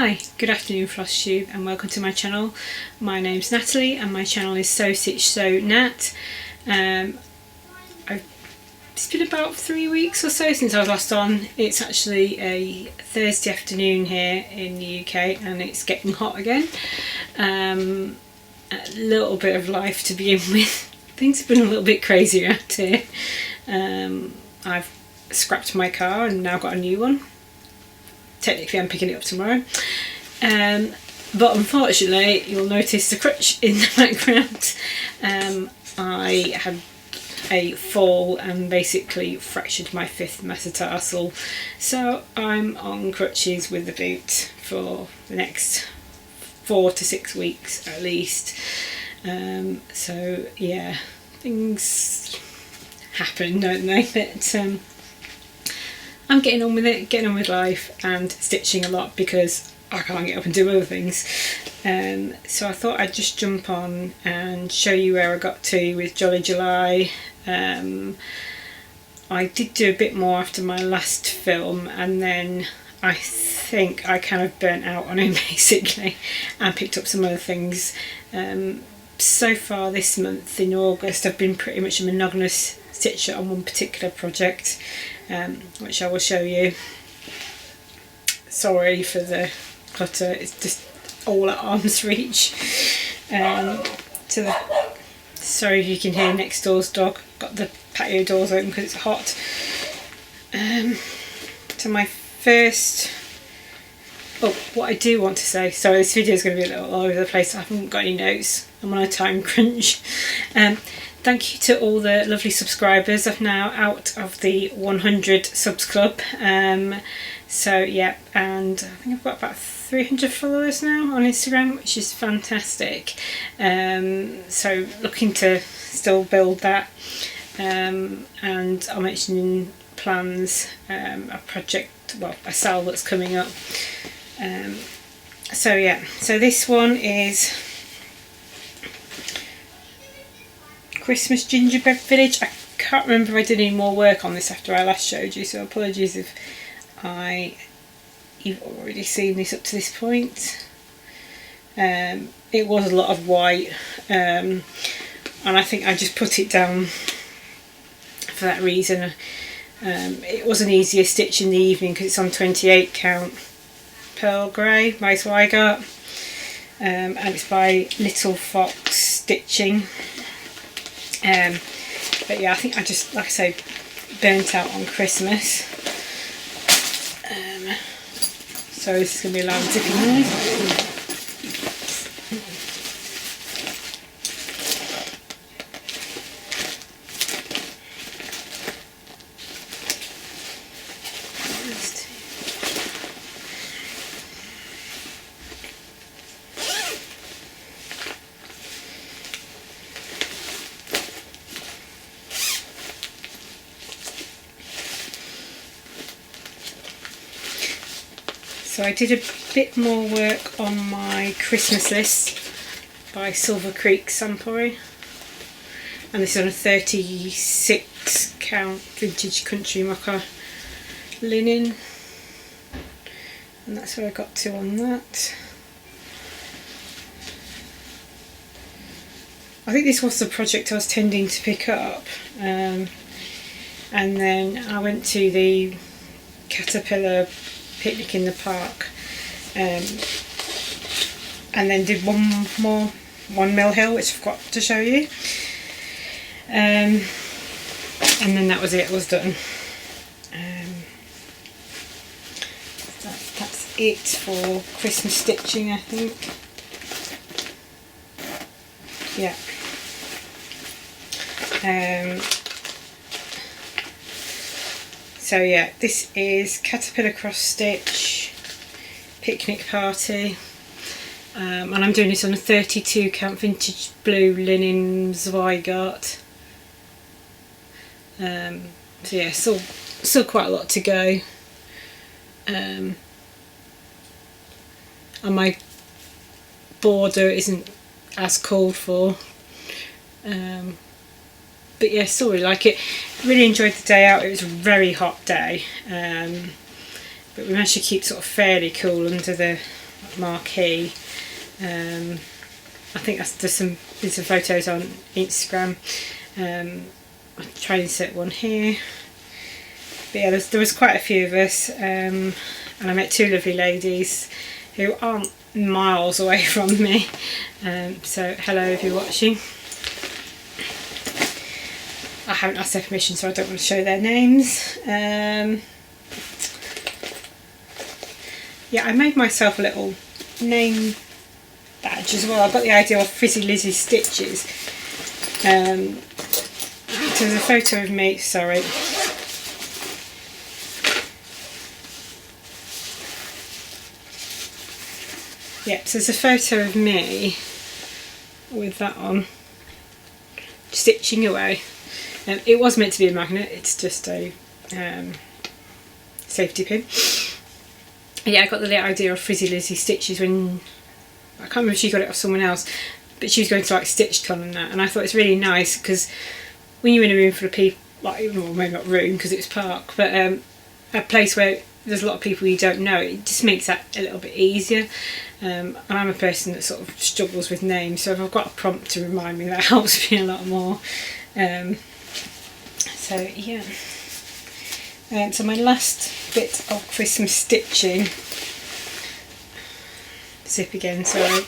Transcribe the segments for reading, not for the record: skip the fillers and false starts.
Hi, good afternoon Flosstube and welcome to my channel. My name's Natalie and my channel is So Stitch So Nat. It's been about 3 weeks or so since I was last on. It's actually a Thursday afternoon here in the UK and it's getting hot again. A little bit of life to begin with. Things have been a little bit crazy around here. I've scrapped my car and now got a new one. Technically I'm picking it up tomorrow, but unfortunately you'll notice the crutch in the background. I had a fall and basically fractured my 5th metatarsal, so I'm on crutches with the boot for the next 4 to 6 weeks at least. So yeah, things happen, don't they? But I'm getting on with it, getting on with life and stitching a lot because I can't get up and do other things. So I thought I'd just jump on and show you where I got to with Jolly July. I did do a bit more after my last film and then I think I kind of burnt out on it basically and picked up some other things. So far this month in August I've been pretty much a monogamous stitcher on one particular project, which I will show you. Sorry for the clutter, it's just all at arm's reach. Sorry if you can hear next door's dog, got the patio doors open because it's hot. To my first, what I do want to say, sorry this video is going to be a little all over the place, I haven't got any notes, I'm on a time crunch. Thank you to all the lovely subscribers. I'm now out of the 100 subs club. So yeah, and I think I've got about 300 followers now on Instagram, which is fantastic. So looking to still build that. And I'm mentioning plans, a project, well, a sale that's coming up. So yeah, so this one is Christmas Gingerbread Village. I can't remember if I did any more work on this after I last showed you, so apologies if you've already seen this up to this point. It was a lot of white, and I think I just put it down for that reason. It was an easier stitch in the evening because it's on 28 count pearl grey by Zweigart, and it's by Little Fox Stitching. But yeah, I think I just, like I say, burnt out on Christmas. So this is going to be a loud ticking noise. So I did a bit more work on my Christmas list by Silver Creek Sampory, and this is on a 36 count vintage country mocha linen, and that's where I got to on that. I think this was the project I was tending to pick up, and then I went to the Caterpillar picnic in the park, and then did one Mill Hill, which I've got to show you, and then that was it, was done. That's it for Christmas stitching, I think. Yeah. So yeah, this is Caterpillar Cross Stitch Picnic Party, and I'm doing this on a 32 count vintage blue linen Zweigart. So yeah, still quite a lot to go. And my border isn't as called for. But yeah, still really like it. Really enjoyed the day out. It was a very hot day, but we managed to keep sort of fairly cool under the marquee. I think there's some photos on Instagram. I'll try and insert one here. But yeah, there was quite a few of us, and I met two lovely ladies who aren't miles away from me. So hello if you're watching. I haven't asked their permission, so I don't want to show their names. Yeah, I made myself a little name badge as well. I got the idea of FrizzyLizzieStitches. So there's a photo of me, sorry. Yep, so there's a photo of me with that on, stitching away. It was meant to be a magnet, it's just a safety pin. Yeah, I got the idea of FrizzyLizzieStitches when, I can't remember if she got it off someone else, but she was going to like StitchCon and that, and I thought it's really nice because when you're in a room full of people, like, well, maybe not room because it's park, but a place where there's a lot of people you don't know, it just makes that a little bit easier. And I'm a person that sort of struggles with names, so if I've got a prompt to remind me, that helps me a lot more. So yeah. So my last bit of Christmas stitching, zip again, sorry.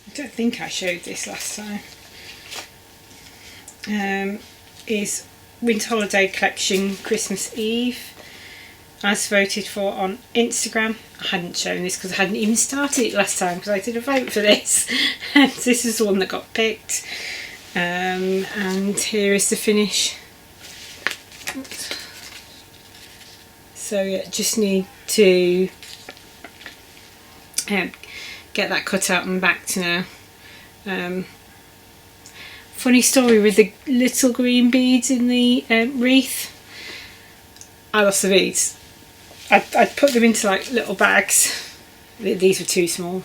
I don't think I showed this last time. Is Winter Holiday Collection Christmas Eve, as voted for on Instagram. I hadn't shown this because I hadn't even started it last time because I did a vote for this. And this is the one that got picked. And here is the finish. So yeah, just need to get that cut out and backed now. Funny story with the little green beads in the wreath. I lost the beads. I'd put them into like little bags. These were too small.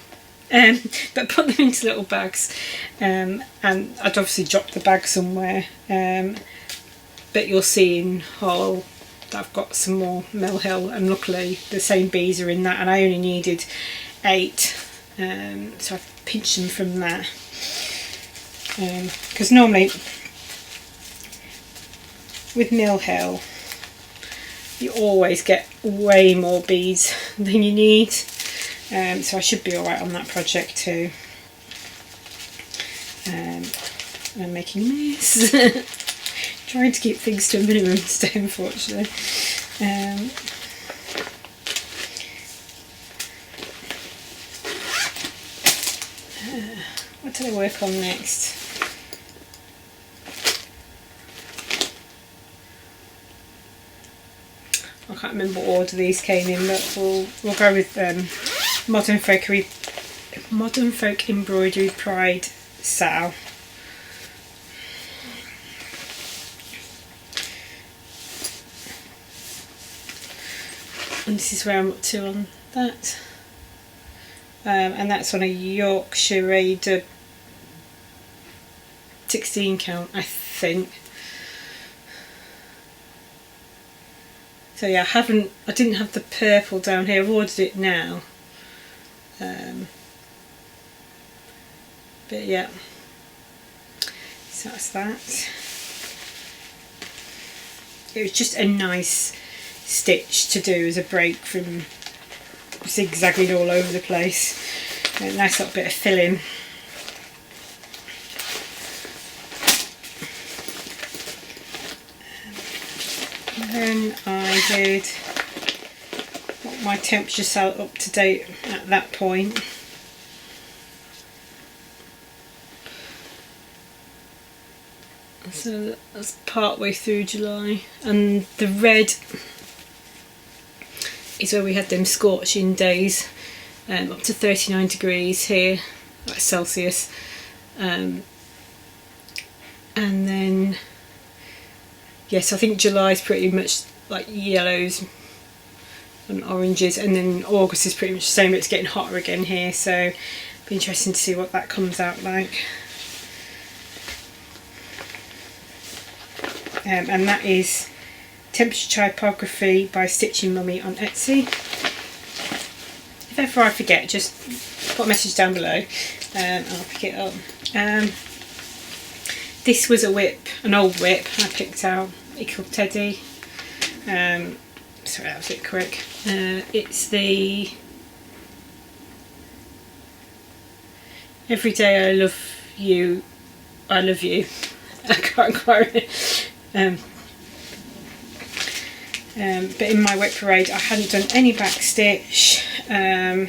But put them into little bags. And I'd obviously dropped the bag somewhere. But you'll see in haul that I've got some more Mill Hill, and luckily the same beads are in that, and I only needed 8. So I've pinched them from that. Because normally with Mill Hill you always get way more beads than you need, so I should be alright on that project too. I'm making a mess. Trying to keep things to a minimum today, unfortunately. What did I work on next? I can't remember what order these came in, but we'll go with Modern Folk Embroidery Pride Sal. And this is where I'm up to on that. And that's on a Yorkshire Raider 16 count, I think. So yeah, I didn't have the purple down here. I've ordered it now. But yeah, so that's that. It was just a nice stitch to do as a break from zigzagging all over the place. A nice little bit of filling. And then I did my temperature set up to date at that point. So that's part way through July, and the red is where we had them scorching days, up to 39 degrees here, like Celsius, and then yes, I think July is pretty much like yellows and oranges, and then August is pretty much the same, but it's getting hotter again here, so it'll be interesting to see what that comes out like. and that is Temperature Typography by Stitching Mummy on Etsy. If ever I forget, just put a message down below and I'll pick it up. This was a WIP, an old WIP I picked out. It's called Teddy. Sorry, that was a bit quick. It's the Every Day I Love You, I Love You. I can't quite but in my WIP parade I hadn't done any backstitch. I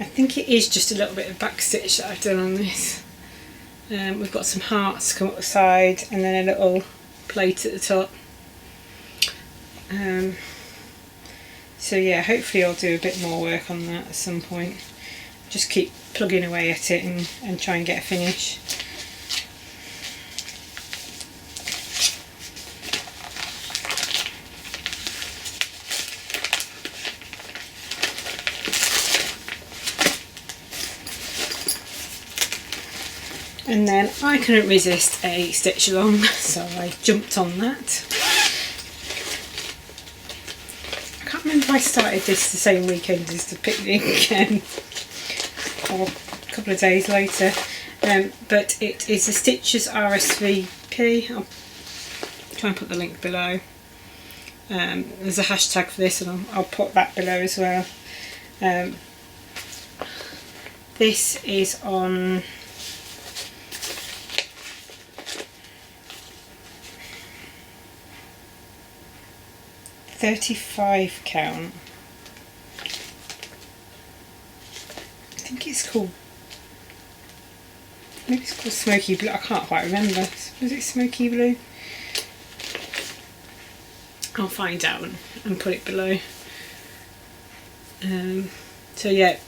think it is just a little bit of backstitch that I've done on this. We've got some hearts come up the side and then a little plate at the top. So yeah, hopefully I'll do a bit more work on that at some point. Just keep plugging away at it and try and get a finish. And then I couldn't resist a stitch along, so I jumped on that. I can't remember if I started this the same weekend as the picnic or a couple of days later, but it is the Stitches RSVP. I'll try and put the link below. There's a hashtag for this and I'll put that below as well. This is on .35 count. I think it's called, maybe it's called Smoky Blue. I can't quite remember. Was it Smoky Blue? I'll find out and put it below. So yeah,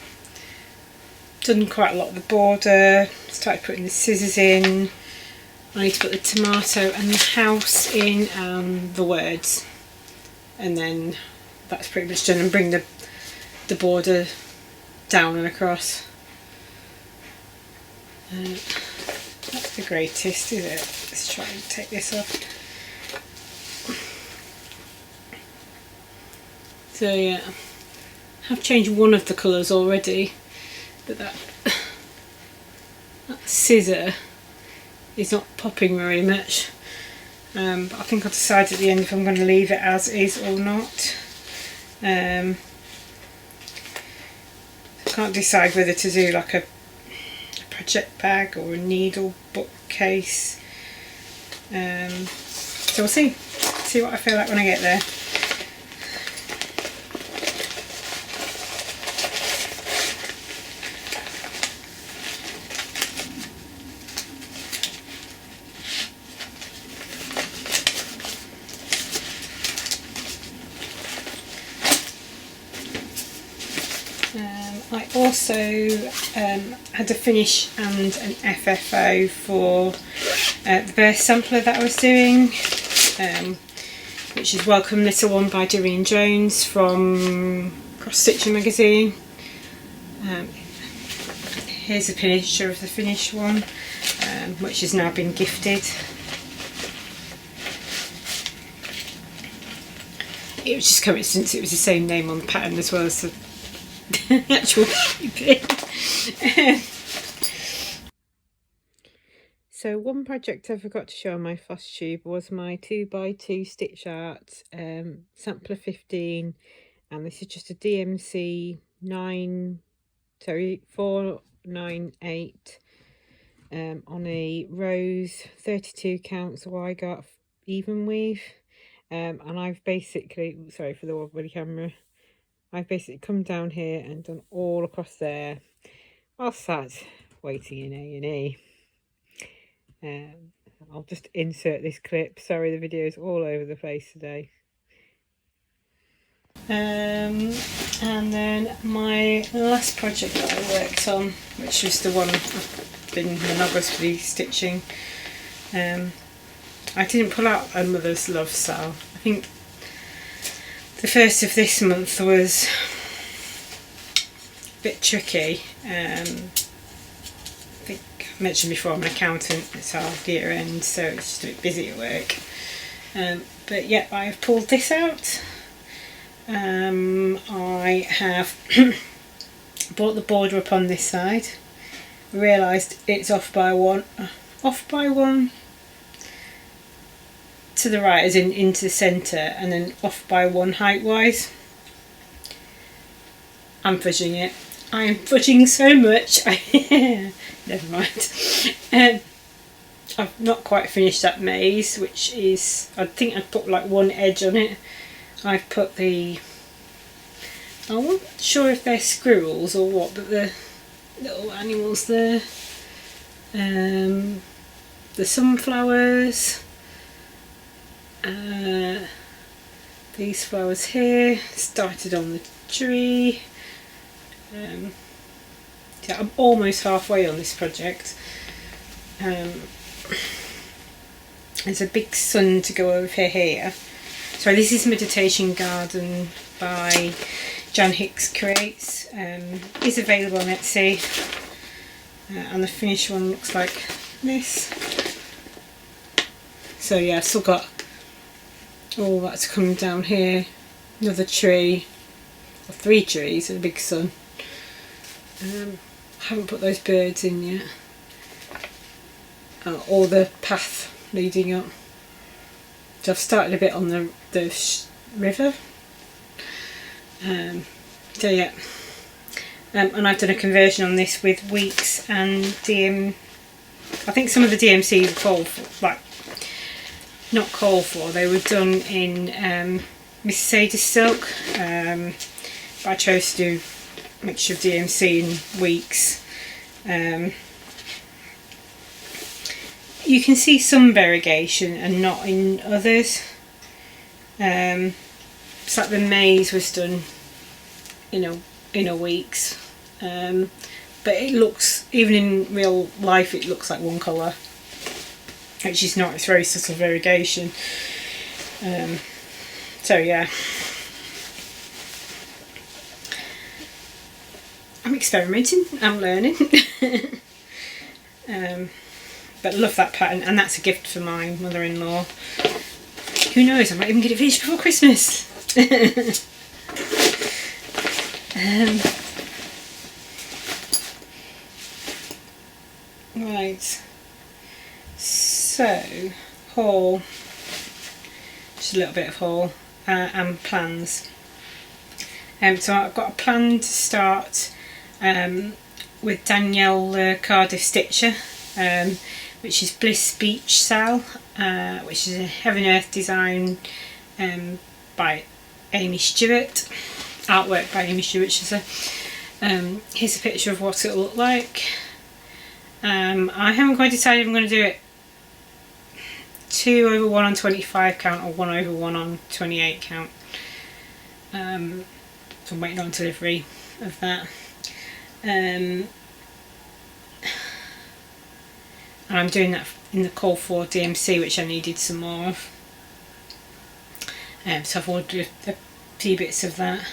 done quite a lot of the border. Started putting the scissors in. I need to put the tomato and the house in and the words. And then that's pretty much done, and bring the border down and across. Not the greatest, is it? Let's try and take this off. So yeah, I've changed one of the colours already, but that scissor is not popping very much. But I think I'll decide at the end if I'm going to leave it as is or not. I can't decide whether to do like a project bag or a needle bookcase. So we'll see what I feel like when I get there. I also had a finish and an FFO for the bear sampler that I was doing, which is Welcome Little One by Durene Jones from CrossStitcher magazine. Here's a picture of the finished one, which has now been gifted. It was just coincidence, it was the same name on the pattern as well as the actual So one project I forgot to show on my Flosstube was my 2x2 stitch art sampler 15, and this is just a DMC 498 on a rose 32 counts Zweigart even weave, and I've basically, sorry for the wobbly camera, I've basically come down here and done all across there while sat waiting in A&E. I'll just insert this clip. Sorry, the video is all over the place today. And then my last project that I worked on, which was the one I've been monogamously stitching, I didn't pull out a Mother's Love style. I think the first of this month was bit tricky. I think I mentioned before I'm an accountant, it's our year end, so it's just a bit busy at work. But yeah, I've pulled this out. I have brought the border up on this side, realised it's off by one to the right, as in into the centre, and then off by one height wise. I'm fudging it. I am fudging so much. Never mind. I've not quite finished that maze, which is, I think I'd put like one edge on it. I've put the, I'm not sure if they're squirrels or what, but the little animals there. The sunflowers. These flowers here. Started on the tree. Yeah, I'm almost halfway on this project. There's a big sun to go over here. So this is Meditation Garden by Hicks Creates. It's available on Etsy, and the finished one looks like this. So yeah, I've still got all that to come down here. Another tree, or 3 trees, and a big sun. I haven't put those birds in yet. Or the path leading up. So I've started a bit on the river. So yeah. And I've done a conversion on this with Weeks and I think some of the DMCs are called for, like, not called for, they were done in Miss Sadie's silk. But I chose to do a mixture of DMC and Weeks. You can see some variegation and not in others. It's like the maze was done in a Weeks, but it looks, even in real life, it looks like one colour, which is not. It's very subtle variegation. So yeah, I'm experimenting, I'm learning. But love that pattern, and that's a gift for my mother-in-law. Who knows, I might even get it finished before Christmas. Right, so haul, just a little bit of haul, and plans. So I've got a plan to start with Danielle, the Cardiffstitcher, which is Bliss Beach Sal, which is a Heaven Earth design by Amy Stewart, artwork by Amy Stewart, she said. Here's a picture of what it'll look like. I haven't quite decided I'm going to do it 2/1 on 25 count or 1/1 on 28 count. So I'm waiting on delivery of that. And I'm doing that in the call for DMC, which I needed some more of. So I've ordered a few bits of that.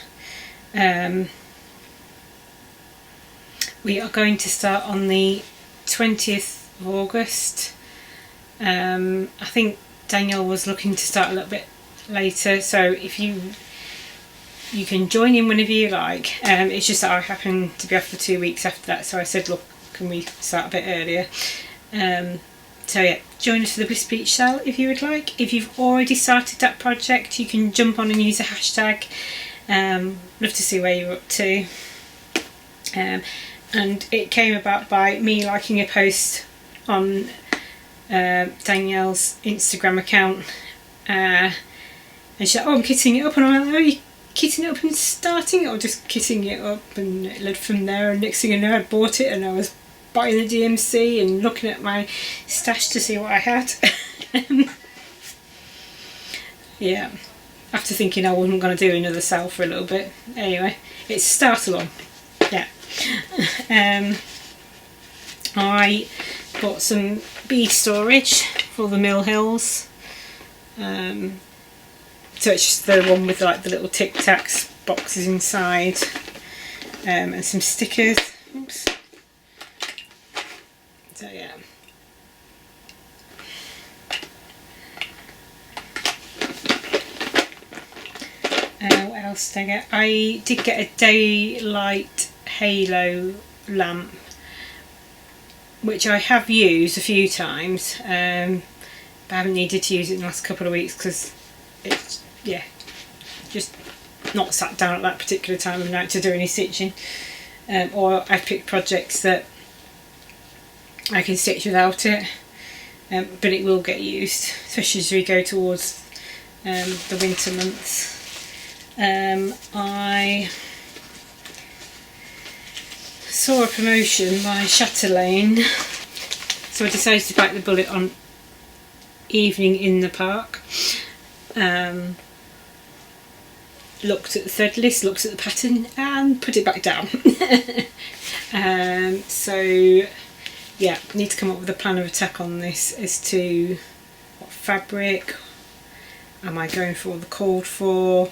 We are going to start on the 20th of August. I think Danielle was looking to start a little bit later, so if you can join in whenever you like. It's just that I happen to be off for 2 weeks after that, so I said, look, can we start a bit earlier? So yeah, join us for the Bliss Beach sale if you would like. If you've already started that project, you can jump on and use a hashtag. Love to see where you're up to. And it came about by me liking a post on Danielle's Instagram account, and she's like, oh, I'm kitting it up, and I'm like, oh, are you kitting it up and starting it, or just kitting it up? And it led from there, and next thing I know, I bought it, and I was buying the DMC and looking at my stash to see what I had. Yeah, after thinking I wasn't going to do another sale for a little bit. Anyway, it's start along. Yeah. I bought some bead storage for the Mill Hills. So it's just the one with like the little Tic Tacs boxes inside. and some stickers. Oops. So yeah. What else did I get? I did get a daylight halo lamp, which I have used a few times, but I haven't needed to use it in the last couple of weeks because it's, yeah, just not sat down at that particular time of night to do any stitching, or I've picked projects that I can stitch without it, but it will get used, especially as we go towards the winter months. I saw a promotion by Chatelaine, so I decided to bite the bullet on Evening in the Park. Looked at the thread list, looked at the pattern and put it back down. So yeah, need to come up with a plan of attack on this as to what fabric am I going for, the called for.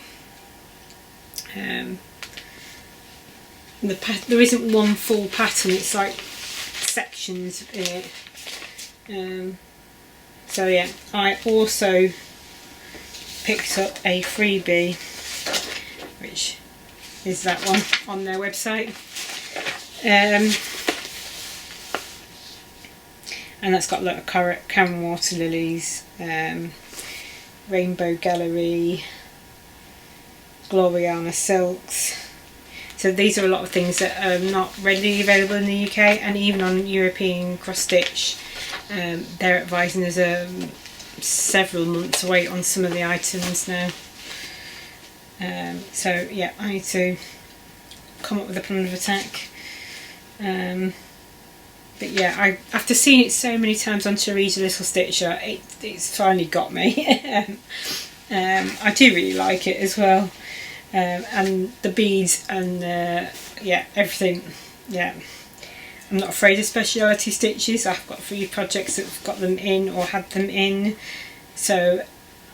There isn't one full pattern, it's like sections in it. So yeah, I also picked up a freebie, which is that one on their website, and that's got a lot of Karen water lilies, Rainbow Gallery, Gloriana silks. So these are a lot of things that are not readily available in the UK, and even on European cross stitch they're advising there's several months wait on some of the items now. So yeah, I need to come up with a plan of attack. But yeah, after seeing it so many times on FrizzyLizzieStitches, it's finally got me. I do really like it as well, and the beads and yeah, everything. Yeah, I'm not afraid of speciality stitches. I've got a few projects that have got them in or had them in, so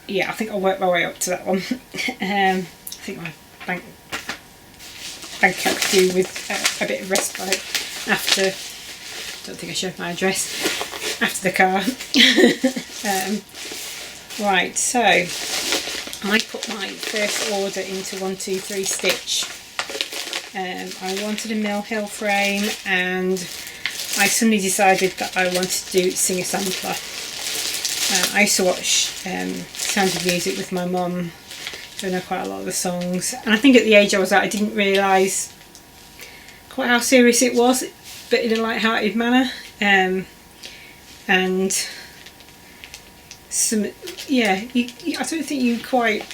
yeah, I think I'll work my way up to that one. I think my bank account could do with a bit of respite after, don't think I showed my address, after the car. Right, so I put my first order into 123 Stitch. I wanted a Mill Hill frame, and I suddenly decided that I wanted to do Singer Sampler. I used to watch Sound of Music with my mum, so I know quite a lot of the songs, and I think at the age I was at I didn't realise quite how serious it was, but in a light-hearted manner, and some, yeah, I don't think you quite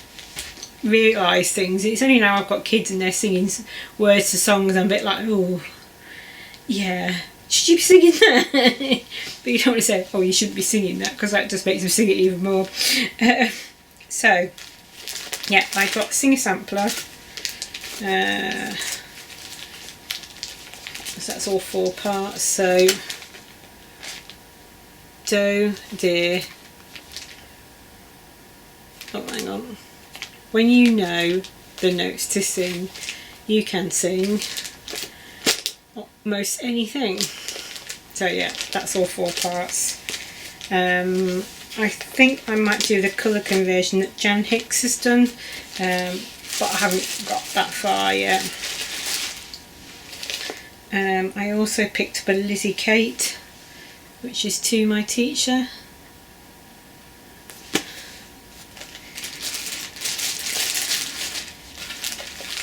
realise things. It's only now I've got kids and they're singing words to songs, I'm a bit like, oh yeah, should you be singing that? But you don't want to say, oh, you shouldn't be singing that, because that just makes them sing it even more. So yeah, I got Singer Sampler, so that's all 4 parts. So Do, dear, oh hang on, when you know the notes to sing, you can sing almost anything. So yeah, that's all 4 parts. I think I might do the colour conversion that Jan Hicks has done, but I haven't got that far yet. I also picked up a Lizzie Kate, which is To My Teacher.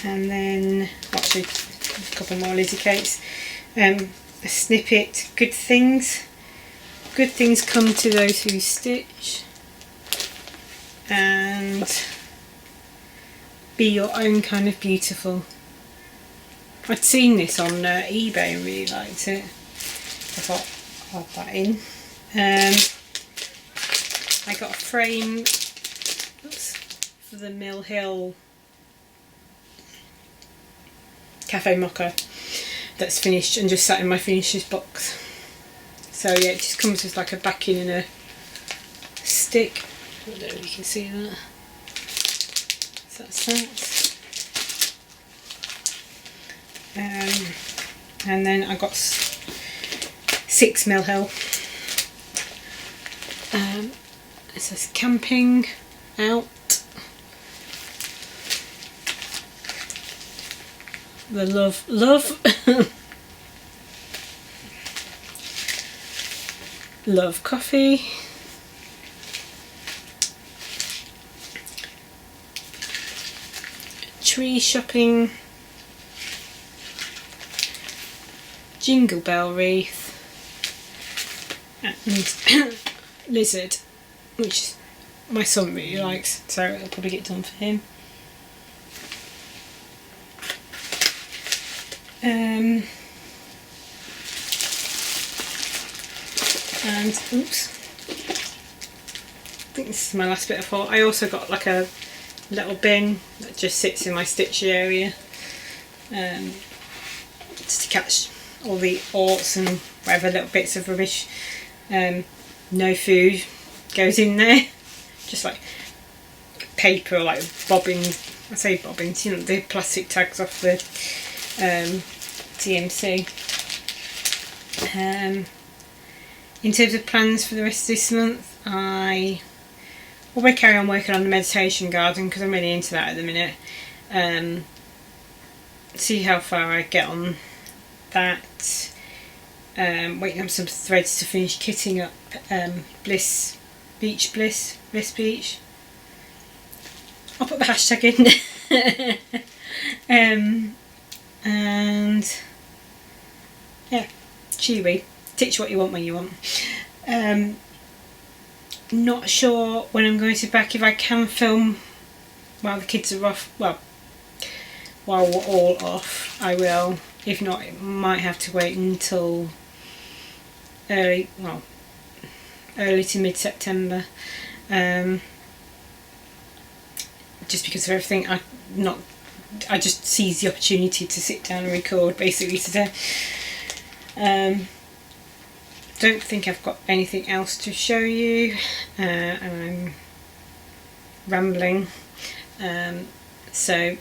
And then actually a couple more Lizzie Kates. A snippet, Good Things. Good things come to those who stitch. And Be Your Own Kind of Beautiful. I'd seen this on eBay and really liked it. I thought I'll add that in. I got a frame, oops, for the Mill Hill Cafe Mocha that's finished and just sat in my finishes box. So yeah, it just comes with like a backing and a stick. I don't know if you can see that. So that's that. And then I got 6 Mill Hill. It says camping out. The love love coffee. Tree shopping. Jingle bell wreath. And lizard, which my son really likes, so I'll probably get done for him. And oops, I think this is my last bit of haul. I also got like a little bin that just sits in my stitch area, just to catch all the orts and whatever little bits of rubbish. No food goes in there, just like paper or like bobbins. I say bobbins, you know, the plastic tags off the DMC. In terms of plans for the rest of this month, I will carry on working on the meditation garden because I'm really into that at the minute. See how far I get on that. Waiting on some threads to finish kitting up Bliss Beach. I'll put the hashtag in. And yeah, chewy. Stitch what you want when you want. Not sure when I'm going to be back. If I can film while the kids are off, well, while we're all off, I will. If not, it might have to wait until early to mid-September. Just because of everything, I just seized the opportunity to sit down and record basically today. Don't think I've got anything else to show you, and I'm rambling. So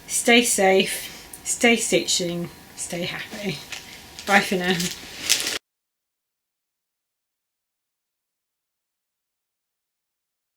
stay safe, stay stitching, stay happy. Bye for now.